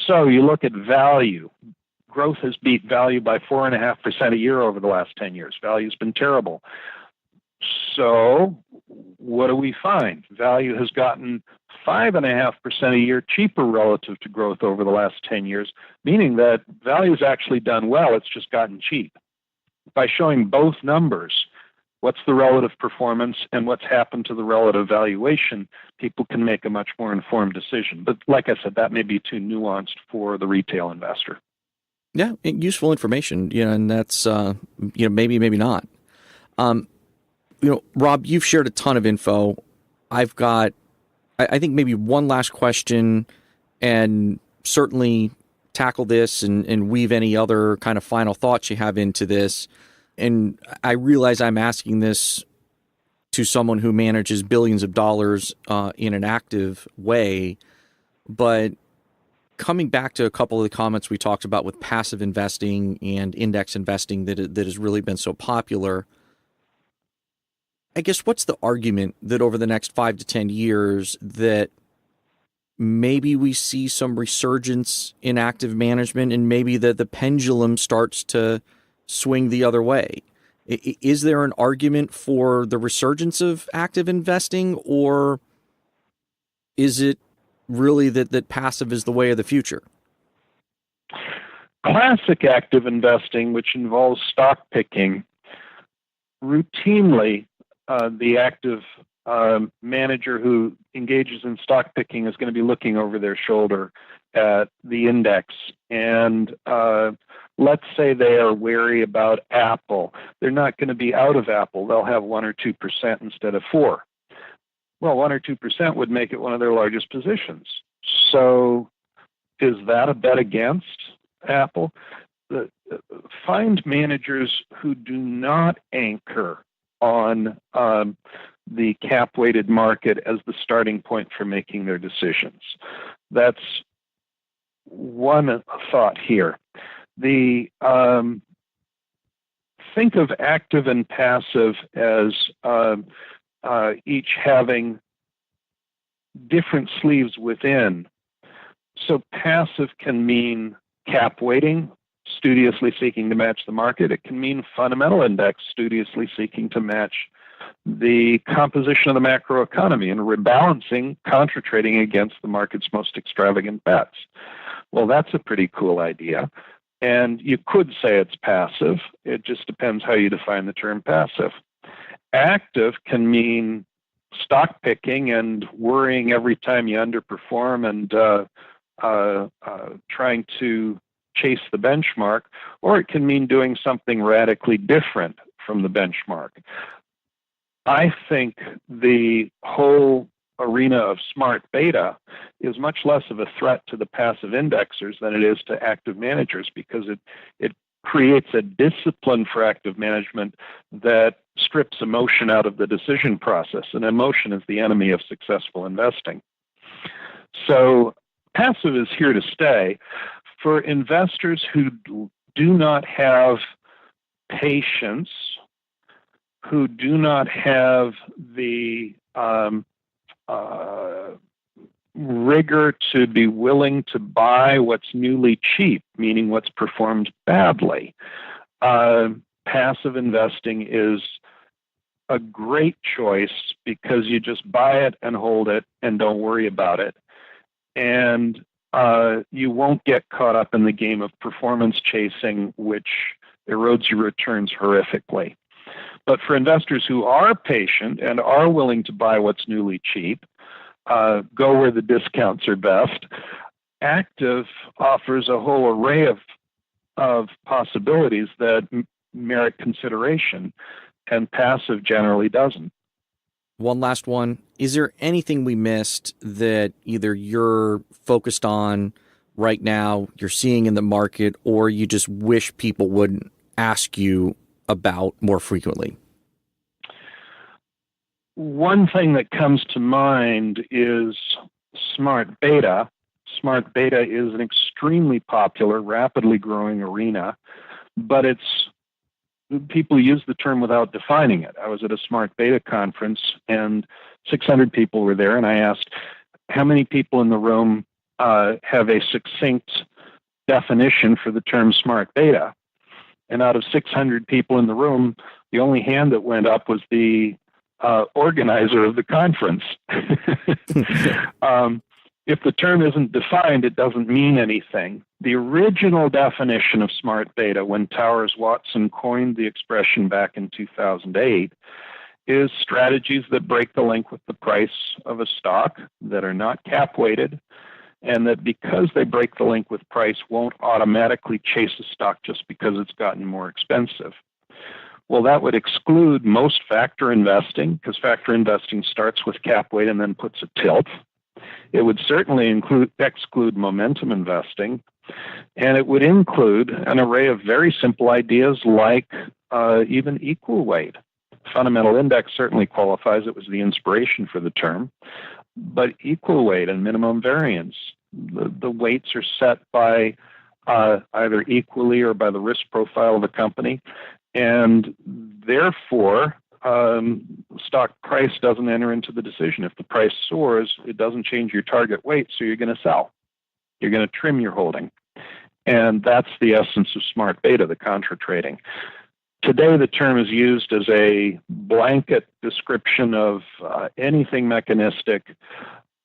So you look at value. Growth has beat value by 4.5% a year over the last 10 years. Value's been terrible. So what do we find? Value has gotten 5.5% a year cheaper relative to growth over the last 10 years, meaning that value's actually done well. It's just gotten cheap. By showing both numbers, what's the relative performance and what's happened to the relative valuation, people can make a much more informed decision. But like I said, that may be too nuanced for the retail investor. Yeah, useful information, and that's, maybe not. Rob, you've shared a ton of info. I've got, I think maybe one last question, and certainly tackle this and weave any other kind of final thoughts you have into this. And I realize I'm asking this to someone who manages billions of dollars in an active way, but coming back to a couple of the comments we talked about with passive investing and index investing that has really been so popular, I guess what's the argument that over the next 5 to 10 years that maybe we see some resurgence in active management and maybe that the pendulum starts to swing the other way? Is there an argument for the resurgence of active investing, or is it really that passive is the way of the future? Classic active investing, which involves stock picking, routinely the active manager who engages in stock picking is going to be looking over their shoulder at the index. And let's say they are wary about Apple. They're not going to be out of Apple. They'll have 1 or 2% instead of 4. Well, 1 or 2% would make it one of their largest positions. So is that a bet against Apple? Find managers who do not anchor on the cap-weighted market as the starting point for making their decisions. That's one thought here. Think of active and passive as each having different sleeves within. So passive can mean cap weighting, studiously seeking to match the market. It can mean fundamental index, studiously seeking to match the composition of the macroeconomy and rebalancing, contra trading against the market's most extravagant bets. Well, that's a pretty cool idea. And you could say it's passive. It just depends how you define the term passive. Active can mean stock picking and worrying every time you underperform and trying to chase the benchmark, or it can mean doing something radically different from the benchmark. I think the whole arena of smart beta is much less of a threat to the passive indexers than it is to active managers, because it creates a discipline for active management that strips emotion out of the decision process, and emotion is the enemy of successful investing. So passive is here to stay. For investors who do not have patience, who do not have the rigor to be willing to buy what's newly cheap, meaning what's performed badly, passive investing is a great choice because you just buy it and hold it and don't worry about it. And you won't get caught up in the game of performance chasing, which erodes your returns horrifically. But for investors who are patient and are willing to buy what's newly cheap, go where the discounts are best, active offers a whole array of possibilities that merit consideration, and passive generally doesn't. One last one. Is there anything we missed that either you're focused on right now, you're seeing in the market, or you just wish people would ask you about more frequently? One thing that comes to mind is smart beta. Smart beta is an extremely popular, rapidly growing arena, but people use the term without defining it. I was at a smart beta conference and 600 people were there, and I asked, how many people in the room have a succinct definition for the term smart beta? And out of 600 people in the room, the only hand that went up was the organizer of the conference. If the term isn't defined, it doesn't mean anything. The original definition of smart beta, when Towers Watson coined the expression back in 2008, is strategies that break the link with the price of a stock, that are not cap weighted, and that because they break the link with price won't automatically chase a stock just because it's gotten more expensive. Well, that would exclude most factor investing, because factor investing starts with cap weight and then puts a tilt. It would certainly exclude momentum investing, and it would include an array of very simple ideas like even equal weight. Fundamental index certainly qualifies. It was the inspiration for the term. But equal weight and minimum variance, the weights are set by either equally or by the risk profile of the company, and therefore stock price doesn't enter into the decision. If the price soars, it doesn't change your target weight, so you're going to sell. You're going to trim your holding. And that's the essence of smart beta, the contra trading. Today, the term is used as a blanket description of anything mechanistic,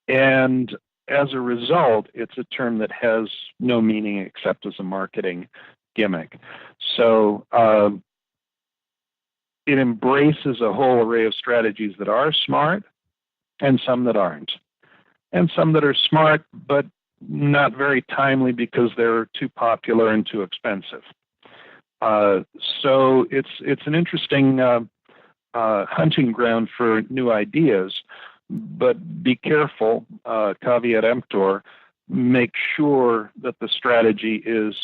and as a result, it's a term that has no meaning except as a marketing gimmick. So it embraces a whole array of strategies that are smart, and some that aren't, and some that are smart but not very timely because they're too popular and too expensive. So it's an interesting hunting ground for new ideas, but be careful, caveat emptor, make sure that the strategy is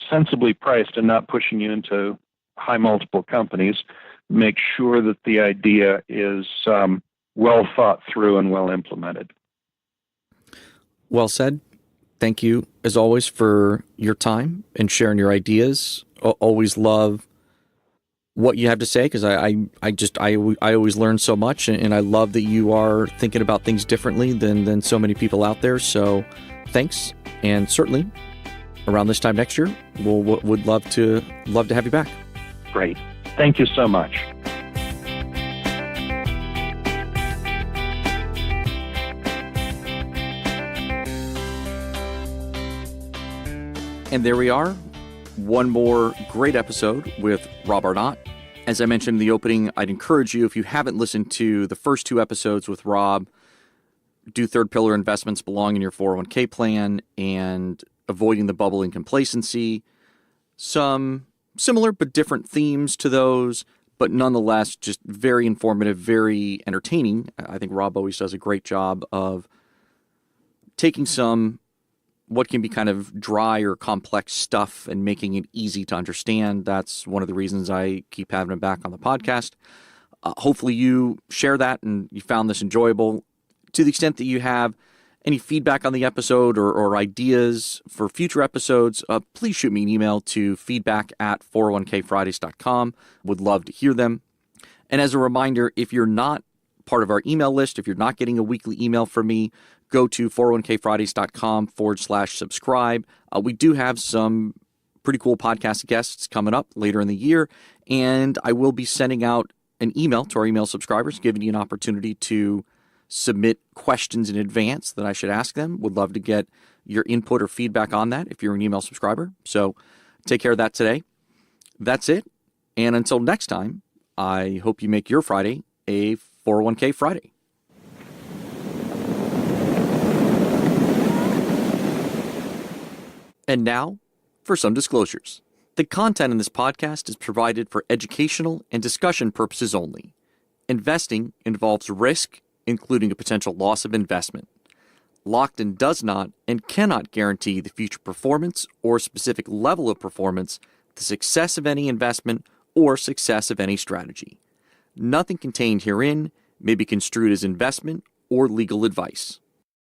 sensibly priced and not pushing you into high multiple companies. Make sure that the idea is well thought through and well implemented. Well said. Thank you, as always, for your time and sharing your ideas. Always love what you have to say, because I always learn so much, and I love that you are thinking about things differently than so many people out there. So thanks, and certainly around this time next year, would love to have you back. Great. Thank you so much. And there we are. One more great episode with Rob Arnott. As I mentioned in the opening, I'd encourage you, if you haven't listened to the first two episodes with Rob, do third pillar investments belong in your 401k plan and avoiding the bubble and complacency. Some similar but different themes to those, but nonetheless just very informative, very entertaining. I think Rob always does a great job of taking some what can be kind of dry or complex stuff and making it easy to understand. That's one of the reasons I keep having him back on the podcast. Hopefully you share that and you found this enjoyable. To the extent that you have any feedback on the episode or ideas for future episodes, please shoot me an email to feedback@401kfridays.com. Would love to hear them. And as a reminder, if you're not part of our email list, if you're not getting a weekly email from me, go to 401kfridays.com/subscribe. We do have some pretty cool podcast guests coming up later in the year, and I will be sending out an email to our email subscribers, giving you an opportunity to submit questions in advance that I should ask them. Would love to get your input or feedback on that if you're an email subscriber. So take care of that today. That's it. And until next time, I hope you make your Friday a 401k Friday. And now, for some disclosures. The content in this podcast is provided for educational and discussion purposes only. Investing involves risk, including a potential loss of investment. Lockton does not and cannot guarantee the future performance or specific level of performance, the success of any investment, or success of any strategy. Nothing contained herein may be construed as investment or legal advice.